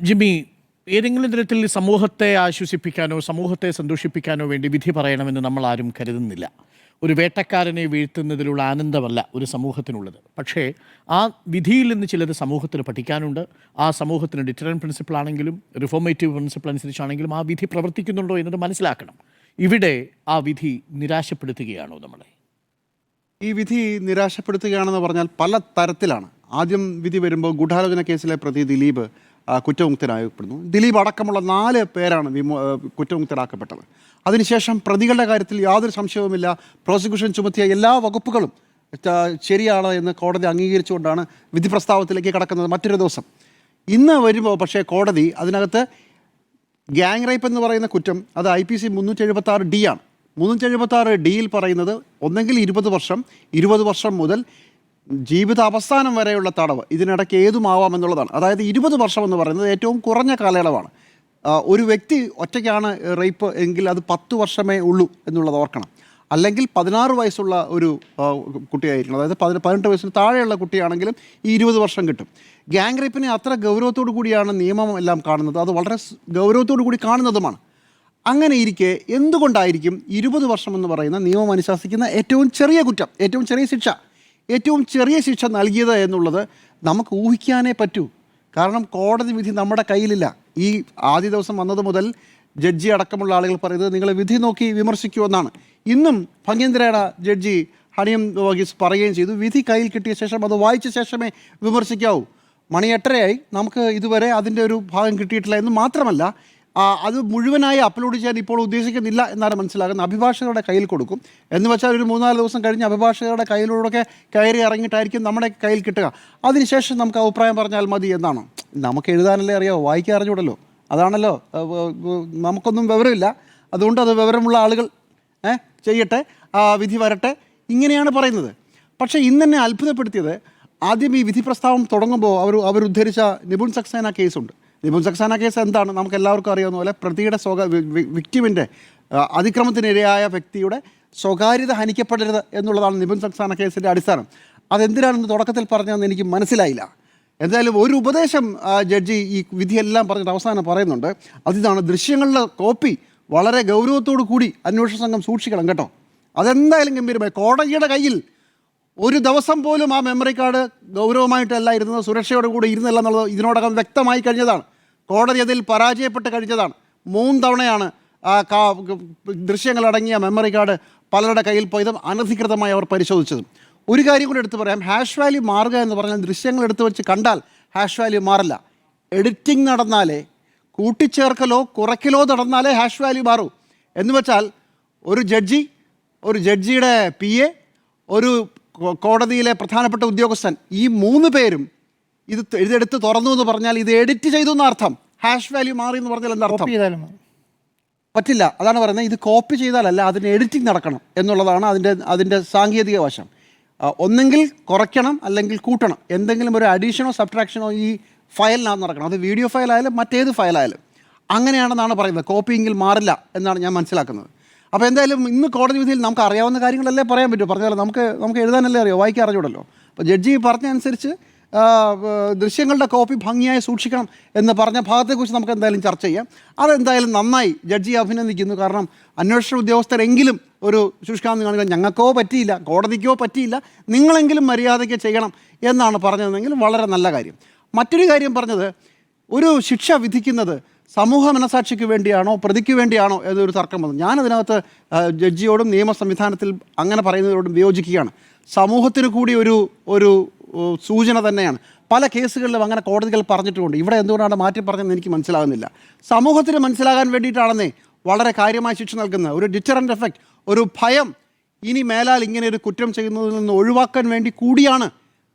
Jimmy, ഏതെങ്കിലും തരത്തിൽ സമൂഹത്തെ ആശ്വസിപ്പിക്കാനോ സമൂഹത്തെ സന്തോഷിപ്പിക്കാനോ വേണ്ടി വിധി പറയണമെന്ന് നമ്മൾ ആരും കരുതുന്നില്ല. ഒരു വേട്ടക്കാരനെ വീഴ്ത്തുന്നതിലുള്ള ആനന്ദമല്ല ഒരു സമൂഹത്തിനുള്ളത്. പക്ഷേ ആ വിധിയിൽ നിന്ന് ചിലത് സമൂഹത്തിന് പഠിക്കാനുണ്ട്. ആ സമൂഹത്തിന് ഡിറ്ററൻറ്റ് പ്രിൻസിപ്പിൾ ആണെങ്കിലും റിഫോർമേറ്റീവ് പ്രിൻസിപ്പിൾ അനുസരിച്ചാണെങ്കിലും ആ വിധി പ്രവർത്തിക്കുന്നുണ്ടോ എന്നത് മനസ്സിലാക്കണം. ഇവിടെ ആ വിധി നിരാശപ്പെടുത്തുകയാണോ നമ്മളെ? ഈ വിധി നിരാശപ്പെടുത്തുകയാണെന്ന് പറഞ്ഞാൽ പല തരത്തിലാണ്. ആദ്യം വിധി വരുമ്പോൾ ഗൂഢാലോചന കേസിലെ പ്രതി ദിലീപ് കുറ്റമുക്തനാക്കപ്പെടുന്നു. ദിലീപ് അടക്കമുള്ള 4 പേരാണ് കുറ്റമുക്തരാക്കപ്പെട്ടത്. അതിനുശേഷം പ്രതികളുടെ കാര്യത്തിൽ യാതൊരു സംശയവുമില്ല, പ്രോസിക്യൂഷൻ ചുമത്തിയ എല്ലാ വകുപ്പുകളും ശരിയാണ് എന്ന് കോടതി അംഗീകരിച്ചുകൊണ്ടാണ് വിധി പ്രസ്താവത്തിലേക്ക് കടക്കുന്നത്. മറ്റൊരു ദിവസം ഇന്ന് വരുമ്പോൾ പക്ഷേ കോടതി അതിനകത്ത് ഗ്യാങ് റേപ്പ് എന്ന് പറയുന്ന കുറ്റം അത് IPC 376D ആണ്. 376Dയിൽ പറയുന്നത് ഒന്നെങ്കിൽ 20 വർഷം, 20 വർഷം മുതൽ ജീവിത അവസാനം വരെയുള്ള തടവ്, ഇതിനിടയ്ക്ക് ഏതുമാവാമെന്നുള്ളതാണ്. അതായത് 20 വർഷം എന്ന് പറയുന്നത് ഏറ്റവും കുറഞ്ഞ കാലയളവാണ്. ഒരു വ്യക്തി ഒറ്റയ്ക്കാണ് റേപ്പ് എങ്കിൽ അത് 10 വർഷമേ ഉള്ളൂ എന്നുള്ളത് ഓർക്കണം. അല്ലെങ്കിൽ 16 വയസ്സുള്ള ഒരു കുട്ടിയായിരിക്കണം, അതായത് 18 വയസ്സിന് താഴെയുള്ള കുട്ടിയാണെങ്കിലും ഈ 20 വർഷം കിട്ടും. ഗ്യാങ് റേപ്പിനെ അത്ര ഗൗരവത്തോടു കൂടിയാണ് നിയമം എല്ലാം കാണുന്നത്, അത് വളരെ ഗൗരവത്തോടു കൂടി കാണുന്നതുമാണ്. അങ്ങനെ ഇരിക്കെ എന്തുകൊണ്ടായിരിക്കും 20 വർഷം എന്ന് പറയുന്ന നിയമം അനുശാസിക്കുന്ന ഏറ്റവും ചെറിയ കുറ്റം, ഏറ്റവും ചെറിയ ശിക്ഷ നൽകിയത് എന്നുള്ളത് നമുക്ക് ഊഹിക്കാനേ പറ്റൂ. കാരണം കോടതി വിധി നമ്മുടെ കയ്യിലില്ല. ഈ ആദ്യ ദിവസം വന്നത് മുതൽ ജഡ്ജി അടക്കമുള്ള ആളുകൾ പറയുന്നത് നിങ്ങൾ വിധി നോക്കി വിമർശിക്കുമെന്നാണ്. ഇന്നും ഭംഗ്യന്തരേണ ജഡ്ജി ഹണിയം വർഗീസ് പറയുകയും ചെയ്തു, വിധി കയ്യിൽ കിട്ടിയ ശേഷം അത് വായിച്ച ശേഷമേ വിമർശിക്കാവൂ. മണി 8:30 നമുക്ക് ഇതുവരെ അതിൻ്റെ ഒരു ഭാഗം കിട്ടിയിട്ടില്ല എന്ന് മാത്രമല്ല, അത് മുഴുവനായി അപ്ലോഡ് ചെയ്യാൻ ഇപ്പോൾ ഉദ്ദേശിക്കുന്നില്ല എന്നാണ് മനസ്സിലാകുന്നത്. അഭിഭാഷകരുടെ കയ്യിൽ കൊടുക്കും എന്ന് വെച്ചാൽ ഒരു 3-4 ദിവസം കഴിഞ്ഞ് അഭിഭാഷകരുടെ കയ്യിലൂടെയൊക്കെ കയറി ഇറങ്ങിയിട്ടായിരിക്കും നമ്മുടെ കയ്യിൽ കിട്ടുക. അതിനുശേഷം നമുക്ക് അഭിപ്രായം പറഞ്ഞാൽ മതി എന്നാണോ? നമുക്ക് എഴുതാനല്ലേ അറിയാമോ, വായിക്കാൻ അറിഞ്ഞൂടല്ലോ. അതാണല്ലോ, നമുക്കൊന്നും വിവരമില്ല. അതുകൊണ്ട് അത് വിവരമുള്ള ആളുകൾ ചെയ്യട്ടെ, വിധി വരട്ടെ, ഇങ്ങനെയാണ് പറയുന്നത്. പക്ഷേ ഇന്ന് തന്നെ അത്ഭുതപ്പെടുത്തിയത്, ആദ്യം ഈ വിധി പ്രസ്താവം തുടങ്ങുമ്പോൾ അവരുദ്ധരിച്ച നിപുൺ സക്സേന കേസുണ്ട്. നിപുൺ സക്സേന കേസ് എന്താണ്? നമുക്ക് എല്ലാവർക്കും അറിയാവുന്ന പോലെ പ്രതിയുടെ വിക്ടിമിൻ്റെ അതിക്രമത്തിനിരയായ വ്യക്തിയുടെ സ്വകാര്യത ഹനിക്കപ്പെടരുത് എന്നുള്ളതാണ് നിപുൺ സക്സേന കേസിൻ്റെ അടിസ്ഥാനം. അതെന്തിനാണെന്ന് തുടക്കത്തിൽ പറഞ്ഞതെന്ന് എനിക്ക് മനസ്സിലായില്ല. എന്തായാലും ഒരു ഉപദേശം ജഡ്ജി ഈ വിധിയെല്ലാം പറഞ്ഞിട്ട് അവസാനം പറയുന്നുണ്ട്. അതിതാണ്, ദൃശ്യങ്ങളുടെ കോപ്പി വളരെ ഗൗരവത്തോടു കൂടി അന്വേഷണ സംഘം സൂക്ഷിക്കണം കേട്ടോ. അതെന്തായാലും ഗംഭീരമായി കോടതിയുടെ കയ്യിൽ ഒരു ദിവസം പോലും ആ മെമ്മറി കാർഡ് ഗൗരവമായിട്ടല്ല ഇരുന്നത്, സുരക്ഷയോട് കൂടി ഇരുന്നില്ല എന്നുള്ളത് ഇതിനോടകം വ്യക്തമായി കഴിഞ്ഞതാണ്. കോടതി അതിൽ പരാജയപ്പെട്ട് കഴിഞ്ഞതാണ്. 3 തവണയാണ് ദൃശ്യങ്ങളടങ്ങിയ മെമ്മറി കാർഡ് പലരുടെ കയ്യിൽ പോയതും അനധികൃതമായി അവർ പരിശോധിച്ചതും. ഒരു കാര്യം കൂടി എടുത്തു പറയാം, ഹാഷ് വാല്യൂ മാറുക എന്ന് പറഞ്ഞാൽ ദൃശ്യങ്ങൾ എടുത്തു വെച്ച് കണ്ടാൽ ഹാഷ് വാല്യൂ മാറില്ല. എഡിറ്റിംഗ് നടന്നാലേ, കൂട്ടിച്ചേർക്കലോ കുറയ്ക്കലോ നടന്നാലേ ഹാഷ് വാല്യൂ മാറൂ. എന്ന് വെച്ചാൽ ഒരു ജഡ്ജിയുടെ PA, ഒരു കോടതിയിലെ പ്രധാനപ്പെട്ട ഉദ്യോഗസ്ഥൻ, ഈ 3 പേരും ഇതെടുത്ത് തുറന്നു എന്ന് പറഞ്ഞാൽ ഇത് എഡിറ്റ് ചെയ്തു എന്നർത്ഥം. ഹാഷ് വാല്യൂ മാറി എന്ന് പറഞ്ഞാൽ എന്താർത്ഥം? പറ്റില്ല. അതാണ് പറയുന്നത്, ഇത് കോപ്പി ചെയ്താലല്ല, അതിന് എഡിറ്റിംഗ് നടക്കണം എന്നുള്ളതാണ് അതിൻ്റെ സാങ്കേതിക വശം. ഒന്നെങ്കിൽ കുറയ്ക്കണം അല്ലെങ്കിൽ കൂട്ടണം, എന്തെങ്കിലും ഒരു അഡീഷനോ സബ്ട്രാക്ഷനോ ഈ ഫയലിനകത്ത് നടക്കണം. അത് വീഡിയോ ഫയലായാലും മറ്റേത് ഫയലായാലും അങ്ങനെയാണെന്നാണ് പറയുന്നത്. കോപ്പിയെങ്കിൽ മാറില്ല എന്നാണ് ഞാൻ മനസ്സിലാക്കുന്നത്. അപ്പോൾ എന്തായാലും ഇന്ന് കോടതി വിധിയിൽ നമുക്ക് അറിയാവുന്ന കാര്യങ്ങളല്ലേ പറയാൻ പറ്റൂ. പറഞ്ഞാൽ നമുക്ക് എഴുതാനല്ലേ അറിയോ, വായിക്കാൻ അറിഞ്ഞൂടല്ലോ. അപ്പോൾ ജഡ്ജി പറഞ്ഞനുസരിച്ച് ദൃശ്യങ്ങളുടെ കോപ്പി ഭംഗിയായി സൂക്ഷിക്കണം എന്ന് പറഞ്ഞ ഭാഗത്തെക്കുറിച്ച് നമുക്ക് എന്തായാലും ചർച്ച ചെയ്യാം. അതെന്തായാലും നന്നായി, ജഡ്ജിയെ അഭിനന്ദിക്കുന്നു. കാരണം അന്വേഷണ ഉദ്യോഗസ്ഥരെങ്കിലും ഒരു ശുഷ്കാന്തി കാണിക്കാൻ ഞങ്ങൾക്കോ പറ്റിയില്ല, കോടതിക്കോ പറ്റിയില്ല, നിങ്ങളെങ്കിലും മര്യാദയ്ക്ക് ചെയ്യണം എന്നാണ് പറഞ്ഞതെങ്കിൽ വളരെ നല്ല കാര്യം. മറ്റൊരു കാര്യം പറഞ്ഞത്, ഒരു ശിക്ഷ വിധിക്കുന്നത് സമൂഹ മനസാക്ഷിക്ക് വേണ്ടിയാണോ പ്രതിക്ക് വേണ്ടിയാണോ എന്നൊരു തർക്കം വന്നു. ഞാനതിനകത്ത് ജഡ്ജിയോടും നിയമ സംവിധാനത്തിൽ അങ്ങനെ പറയുന്നതിനോടും വിയോജിക്കുകയാണ്. സമൂഹത്തിന് കൂടി ഒരു സൂചന തന്നെയാണ്. പല കേസുകളിലും അങ്ങനെ കോടതികൾ പറഞ്ഞിട്ടുമുണ്ട്. ഇവിടെ എന്തുകൊണ്ടാണ് മാറ്റി പറഞ്ഞതെന്ന് എനിക്ക് മനസ്സിലാകുന്നില്ല. സമൂഹത്തിന് മനസ്സിലാകാൻ വേണ്ടിയിട്ടാണെന്നേ വളരെ കാര്യമായ ശിക്ഷ നൽകുന്നത്. ഒരു ഡിറ്ററൻ്റ് എഫക്റ്റ്, ഒരു ഭയം, ഇനി മേലാൽ ഇങ്ങനെ ഒരു കുറ്റം ചെയ്യുന്നതിൽ നിന്ന് ഒഴിവാക്കാൻ വേണ്ടി കൂടിയാണ്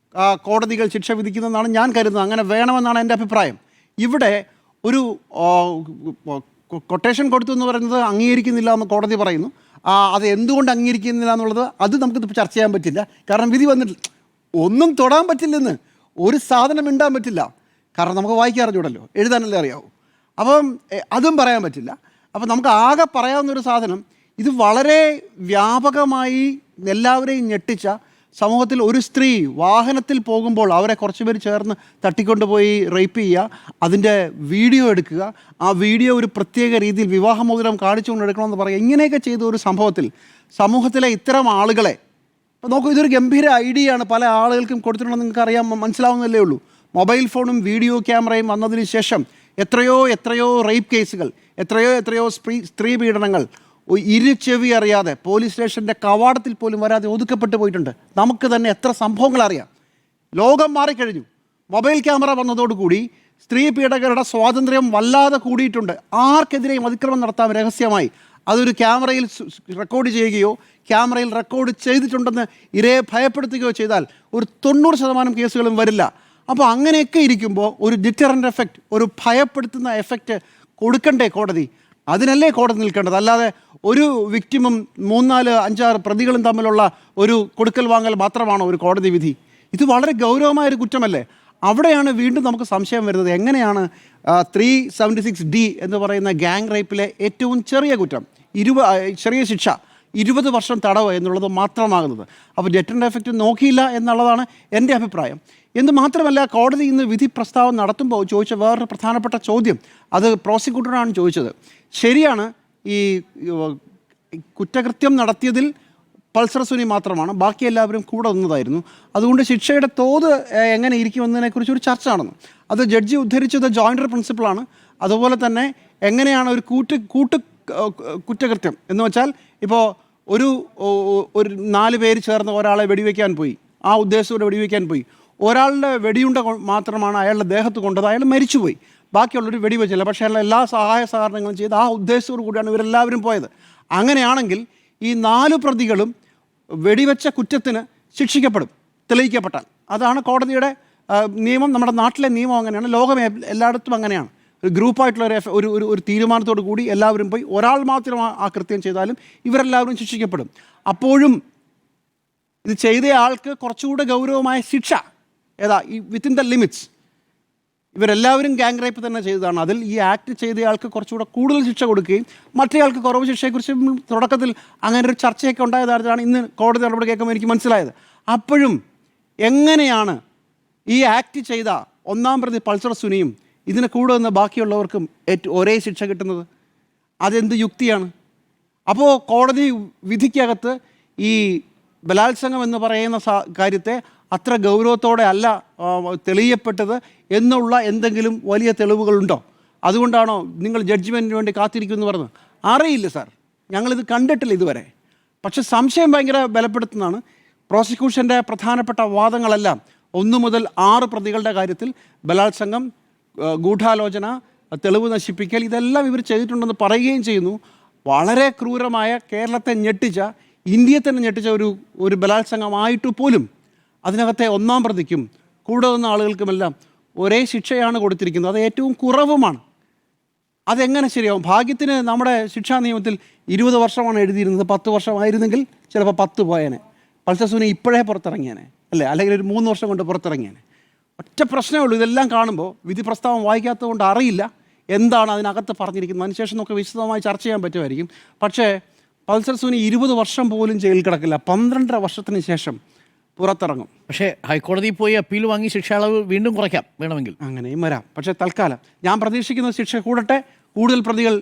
കോടതികൾ ശിക്ഷ വിധിക്കുന്നതെന്നാണ് ഞാൻ കരുതുന്നത്. അങ്ങനെ വേണമെന്നാണ് എൻ്റെ അഭിപ്രായം. ഇവിടെ ഒരു കൊട്ടേഷൻ കൊടുത്തു എന്ന് പറയുന്നത് അംഗീകരിക്കുന്നില്ല എന്ന് കോടതി പറയുന്നു. അത് എന്തുകൊണ്ട് അംഗീകരിക്കുന്നില്ല എന്നുള്ളത് അത് നമുക്ക് ചർച്ച ചെയ്യാൻ പറ്റില്ല. കാരണം വിധി വന്നിട്ടില്ല. ഒന്നും തൊടാൻ പറ്റില്ലെന്ന്, ഒരു സാധനം ഇണ്ടാൻ പറ്റില്ല. കാരണം നമുക്ക് വായിക്കാൻ അറിഞ്ഞൂടല്ലോ, എഴുതാനല്ലേ അറിയാവൂ. അപ്പം അതും പറയാൻ പറ്റില്ല. അപ്പം നമുക്ക് ആകെ പറയാവുന്നൊരു സാധനം, ഇത് വളരെ വ്യാപകമായി എല്ലാവരെയും ഞെട്ടിച്ച, സമൂഹത്തിൽ ഒരു സ്ത്രീ വാഹനത്തിൽ പോകുമ്പോൾ അവരെ കുറച്ച് പേര് ചേർന്ന് തട്ടിക്കൊണ്ടുപോയി റേപ്പ് ചെയ്യുക, അതിൻ്റെ വീഡിയോ എടുക്കുക, ആ വീഡിയോ ഒരു പ്രത്യേക രീതിയിൽ വിവാഹമോതിരം കാണിച്ചുകൊണ്ട് എടുക്കണമെന്ന് പറയുക, ഇങ്ങനെയൊക്കെ ചെയ്ത ഒരു സംഭവത്തിൽ സമൂഹത്തിലെ ഇത്തരം ആളുകളെ ഇപ്പോൾ നോക്കൂ, ഇതൊരു ഗംഭീര ഐഡിയയാണ്, പല ആളുകൾക്കും കൊടുത്തിട്ടുണ്ടെന്ന് നിങ്ങൾക്ക് അറിയാൻ മനസ്സിലാവുന്നതല്ലേ ഉള്ളൂ. മൊബൈൽ ഫോണും വീഡിയോ ക്യാമറയും വന്നതിന് ശേഷം എത്രയോ റേപ്പ് കേസുകൾ, എത്രയോ സ്ത്രീ പീഡനങ്ങൾ ഇരുചെവി അറിയാതെ പോലീസ് സ്റ്റേഷൻ്റെ കവാടത്തിൽ പോലും വരാതെ ഒതുക്കപ്പെട്ടു പോയിട്ടുണ്ട്. നമുക്ക് തന്നെ എത്ര സംഭവങ്ങൾ അറിയാം. ലോകം മാറിക്കഴിഞ്ഞു. മൊബൈൽ ക്യാമറ വന്നതോടുകൂടി സ്ത്രീ പീഡകരുടെ സ്വാതന്ത്ര്യം വല്ലാതെ കൂടിയിട്ടുണ്ട്. ആർക്കെതിരെയും അതിക്രമം നടത്താൻ രഹസ്യമായി അതൊരു ക്യാമറയിൽ റെക്കോർഡ് ചെയ്യുകയോ ക്യാമറയിൽ റെക്കോർഡ് ചെയ്തിട്ടുണ്ടെന്ന് ഇരയെ ഭയപ്പെടുത്തുകയോ ചെയ്താൽ ഒരു 90% കേസുകളും വരില്ല. അപ്പോൾ അങ്ങനെയൊക്കെ ഇരിക്കുമ്പോൾ ഒരു ഡിറ്ററൻ്റ് എഫക്റ്റ്, ഒരു ഭയപ്പെടുത്തുന്ന എഫക്റ്റ് കൊടുക്കണ്ടേ കോടതി? അതിനല്ലേ കോടതി നിൽക്കേണ്ടത്. അല്ലാതെ ഒരു വിക്ടിമും 3, 4, 5, 6 പ്രതികളും തമ്മിലുള്ള ഒരു കൊടുക്കൽ വാങ്ങൽ മാത്രമാണോ ഒരു കോടതി വിധി? ഇത് വളരെ ഗൗരവമായൊരു കുറ്റമല്ലേ? അവിടെയാണ് വീണ്ടും നമുക്ക് സംശയം വരുന്നത്. എങ്ങനെയാണ് 376D എന്ന് പറയുന്ന ഗ്യാങ് റേപ്പിലെ ഏറ്റവും ചെറിയ കുറ്റം, ചെറിയ ശിക്ഷ 20 വർഷം തടവ് എന്നുള്ളത് മാത്രമാകുന്നത്? അപ്പോൾ ഡെറ്ററൻ്റ് എഫക്റ്റ് നോക്കിയില്ല എന്നുള്ളതാണ് എൻ്റെ അഭിപ്രായം. എന്ന് മാത്രമല്ല, കോടതി ഇന്ന് വിധി പ്രസ്താവന നടത്തുമ്പോൾ ചോദിച്ച വേറൊരു പ്രധാനപ്പെട്ട ചോദ്യം, അത് പ്രോസിക്യൂട്ടറാണ് ചോദിച്ചത്. ശരിയാണ്, ഈ കുറ്റകൃത്യം നടത്തിയതിൽ പൾസർ സുനി മാത്രമാണ്, ബാക്കി എല്ലാവരും കൂടെ നിന്നതായിരുന്നു. അതുകൊണ്ട് ശിക്ഷയുടെ തോത് എങ്ങനെ ഇരിക്കുമെന്നതിനെക്കുറിച്ച് ഒരു ചർച്ച നടന്നു. അത് ജഡ്ജി ഉദ്ധരിച്ചത് ജോയിൻ്റർ പ്രിൻസിപ്പിളാണ്. അതുപോലെ തന്നെ എങ്ങനെയാണ് ഒരു കുറ്റകൃത്യം എന്ന് വെച്ചാൽ, ഇപ്പോൾ ഒരു 4 പേര് ചേർന്ന് ഒരാളെ വെടിവെക്കാൻ പോയി, ആ ഉദ്ദേശത്തോടെ വെടിവെക്കാൻ പോയി, ഒരാളുടെ വെടിയുണ്ട മാത്രമാണ് അയാളുടെ ദേഹത്ത് കൊണ്ടത്, അയാൾ മരിച്ചുപോയി, ബാക്കിയുള്ളവർ വെടിവെച്ചില്ല. പക്ഷേ അയാൾ എല്ലാ സഹായ സഹകരണങ്ങളും ചെയ്ത് ആ ഉദ്ദേശത്തോടു കൂടിയാണ് ഇവരെല്ലാവരും പോയത്. അങ്ങനെയാണെങ്കിൽ ഈ 4 പ്രതികളും വെടിവെച്ച കുറ്റത്തിന് ശിക്ഷിക്കപ്പെടും, തെളിയിക്കപ്പെട്ടാൽ. അതാണ് കോടതിയുടെ നിയമം. നമ്മുടെ നാട്ടിലെ നിയമം അങ്ങനെയാണ്, ലോകം എല്ലായിടത്തും അങ്ങനെയാണ്. ഒരു ഗ്രൂപ്പായിട്ടുള്ള ഒരു തീരുമാനത്തോടു കൂടി എല്ലാവരും പോയി, ഒരാൾ മാത്രം ആ കൃത്യം ചെയ്താലും ഇവരെല്ലാവരും ശിക്ഷിക്കപ്പെടും. അപ്പോഴും ഇത് ചെയ്ത ആൾക്ക് കുറച്ചുകൂടെ ഗൗരവമായ ശിക്ഷ ഈ വിത്തിൻ ദ ലിമിറ്റ്സ്. ഇവരെല്ലാവരും ഗ്യാങ് റേപ്പ് തന്നെ ചെയ്തതാണ്. അതിൽ ഈ ആക്ട് ചെയ്തയാൾക്ക് കുറച്ചുകൂടെ കൂടുതൽ ശിക്ഷ കൊടുക്കുകയും മറ്റേയാൾക്ക് കുറവ് ശിക്ഷയെക്കുറിച്ച് തുടക്കത്തിൽ അങ്ങനെ ഒരു ചർച്ചയൊക്കെ ഉണ്ടായതാണ്. ഇന്ന് കോടതി നടപടി കേൾക്കുമ്പോൾ എനിക്ക് മനസ്സിലായത്. അപ്പോഴും എങ്ങനെയാണ് ഈ ആക്ട് ചെയ്ത 1-ാം പ്രതി പൾസർ സുനിയും ഇതിന് കൂടെ നിന്ന് ബാക്കിയുള്ളവർക്കും ഒരേ ശിക്ഷ കിട്ടുന്നത്? അതെന്ത് യുക്തിയാണ്? അപ്പോൾ കോടതി വിധിക്കകത്ത് ഈ ബലാത്സംഗം എന്ന് പറയുന്ന കാര്യത്തെ അത്ര ഗൗരവത്തോടെ അല്ല തെളിയപ്പെട്ടത് എന്നുള്ള എന്തെങ്കിലും വലിയ തെളിവുകളുണ്ടോ? അതുകൊണ്ടാണോ നിങ്ങൾ ജഡ്ജ്മെൻറ്റിന് വേണ്ടി കാത്തിരിക്കുമെന്ന് പറഞ്ഞത്? അറിയില്ല സാർ, ഞങ്ങളിത് കണ്ടിട്ടില്ല ഇതുവരെ. പക്ഷെ സംശയം ഭയങ്കര ബലപ്പെടുത്തുന്നതാണ്. പ്രോസിക്യൂഷൻ്റെ പ്രധാനപ്പെട്ട വാദങ്ങളെല്ലാം 1 മുതൽ 6 പ്രതികളുടെ കാര്യത്തിൽ ബലാത്സംഗം, ഗൂഢാലോചന, തെളിവ് നശിപ്പിക്കൽ, ഇതെല്ലാം ഇവർ ചെയ്തിട്ടുണ്ടെന്ന് പറയുകയും ചെയ്യുന്നു. വളരെ ക്രൂരമായ, കേരളത്തെ ഞെട്ടിച്ച, ഇന്ത്യയെ തന്നെ ഞെട്ടിച്ച ഒരു ബലാത്സംഗമായിട്ട് പോലും അതിനകത്തെ 1-ാം പ്രതിക്കും കൂടെ വന്ന ആളുകൾക്കുമെല്ലാം ഒരേ ശിക്ഷയാണ് കൊടുത്തിരിക്കുന്നത്. അത് ഏറ്റവും കുറവുമാണ്. അതെങ്ങനെ ശരിയാവും? ഭാഗ്യത്തിന് നമ്മുടെ ശിക്ഷാ നിയമത്തിൽ 20 വർഷമാണ് എഴുതിയിരുന്നത്. 10 വർഷമായിരുന്നെങ്കിൽ ചിലപ്പോൾ 10 പോയേനെ. പൾസർ സുനി ഇപ്പോഴേ പുറത്തിറങ്ങിയേനെ, അല്ലേ? അല്ലെങ്കിൽ ഒരു 3 വർഷം കൊണ്ട് പുറത്തിറങ്ങിയേനെ. ഒറ്റ പ്രശ്നമേ ഉള്ളൂ, ഇതെല്ലാം കാണുമ്പോൾ വിധി പ്രസ്താവം വായിക്കാത്തത് കൊണ്ട് അറിയില്ല എന്താണ് അതിനകത്ത് പറഞ്ഞിരിക്കുന്നത്. അതിനുശേഷം നമുക്ക് വിശദമായി ചർച്ച ചെയ്യാൻ പറ്റുമായിരിക്കും. പക്ഷേ പൾസർ സുനി 20 വർഷം പോലും ജയിലിൽ കിടക്കില്ല, 12.5 വർഷത്തിന് ശേഷം പുറത്തിറങ്ങും. പക്ഷേ ഹൈക്കോടതിയിൽ പോയി അപ്പീൽ വാങ്ങി ശിക്ഷാളവ് വീണ്ടും കുറയ്ക്കാം വേണമെങ്കിൽ, അങ്ങനെയും വരാം. പക്ഷേ തൽക്കാലം ഞാൻ പ്രതീക്ഷിക്കുന്ന ശിക്ഷ കൂടട്ടെ, കൂടുതൽ പ്രതികൾ,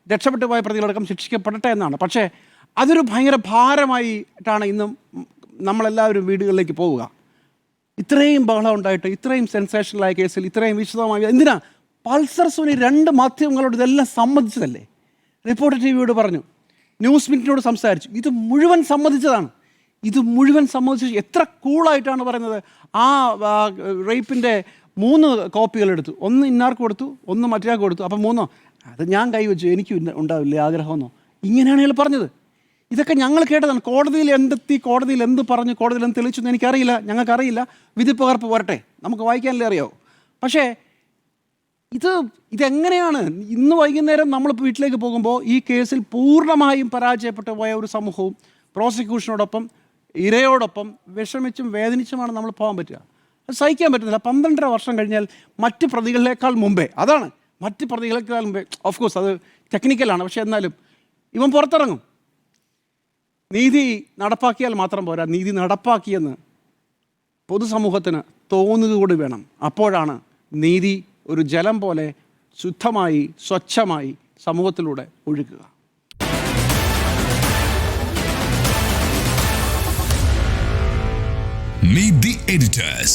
രക്ഷപ്പെട്ടു പോയ പ്രതികളടക്കം ശിക്ഷിക്കപ്പെടട്ടെ എന്നാണ്. പക്ഷേ അതൊരു ഭയങ്കര ഭാരമായിട്ടാണ് ഇന്നും നമ്മളെല്ലാവരും വീടുകളിലേക്ക് പോവുക. ഇത്രയും ബഹളം ഉണ്ടായിട്ട്, ഇത്രയും സെൻസേഷണലായ കേസിൽ ഇത്രയും വിശദമായി എന്തിനാ? പൾസർ സുനി 2 മാധ്യമങ്ങളോട് ഇതെല്ലാം സമ്മതിച്ചതല്ലേ? റിപ്പോർട്ടർ ടിവിയോട് പറഞ്ഞു, ന്യൂസ് മിനിറ്റിനോട് സംസാരിച്ചു. ഇത് മുഴുവൻ സമ്മതിച്ചതാണ്. ഇത് മുഴുവൻ സമ്മതിച്ച് എത്ര കൂളായിട്ടാണ് പറയുന്നത്. ആ റേപ്പിൻ്റെ 3 കോപ്പികൾ എടുത്തു, 1 ഇന്നാർക്ക് കൊടുത്തു, 1 മറ്റൊരാൾക്ക് കൊടുത്തു. അപ്പം 3 അത് ഞാൻ കൈവച്ചു, എനിക്ക് ഉണ്ടാവില്ലേ ആഗ്രഹമെന്നോ? ഇങ്ങനെയാണ് അയാൾ പറഞ്ഞത്. ഇതൊക്കെ ഞങ്ങൾ കേട്ടതാണ്. കോടതിയിൽ എന്തെത്തി, കോടതിയിൽ എന്ത് പറഞ്ഞു, കോടതിയിൽ എന്ത് തെളിയിച്ചെന്ന് എനിക്കറിയില്ല, ഞങ്ങൾക്കറിയില്ല. വിധി പകർപ്പ് വരട്ടെ, നമുക്ക് വായിക്കാനല്ലേ അറിയാവോ. പക്ഷേ ഇതെങ്ങനെയാണ്? ഇന്ന് വൈകുന്നേരം നമ്മൾ വീട്ടിലേക്ക് പോകുമ്പോൾ ഈ കേസിൽ പൂർണ്ണമായും പരാജയപ്പെട്ടു പോയ ഒരു സമൂഹവും പ്രോസിക്യൂഷനോടൊപ്പം ഇരയോടൊപ്പം വിഷമിച്ചും വേദനിച്ചുമാണ് നമ്മൾ പോകാൻ പറ്റുക. അത് സഹിക്കാൻ പറ്റുന്നില്ല. 12.5 വർഷം കഴിഞ്ഞാൽ മറ്റ് പ്രതികളിലേക്കാൾ മുമ്പേ, അതാണ് മറ്റ് പ്രതികളേക്കാൾ മുമ്പേ, ഓഫ് കോഴ്സ് അത് ടെക്നിക്കലാണ്, പക്ഷേ എന്നാലും ഇവൻ പുറത്തിറങ്ങും. നീതി നടപ്പാക്കിയാൽ മാത്രം പോരാ, നീതി നടപ്പാക്കിയെന്ന് പൊതുസമൂഹത്തിന് തോന്നുക കൂടി വേണം. അപ്പോഴാണ് നീതി ഒരു ജലം പോലെ ശുദ്ധമായി സ്വച്ഛമായി സമൂഹത്തിലൂടെ ഒഴുകുക. Meet the editors.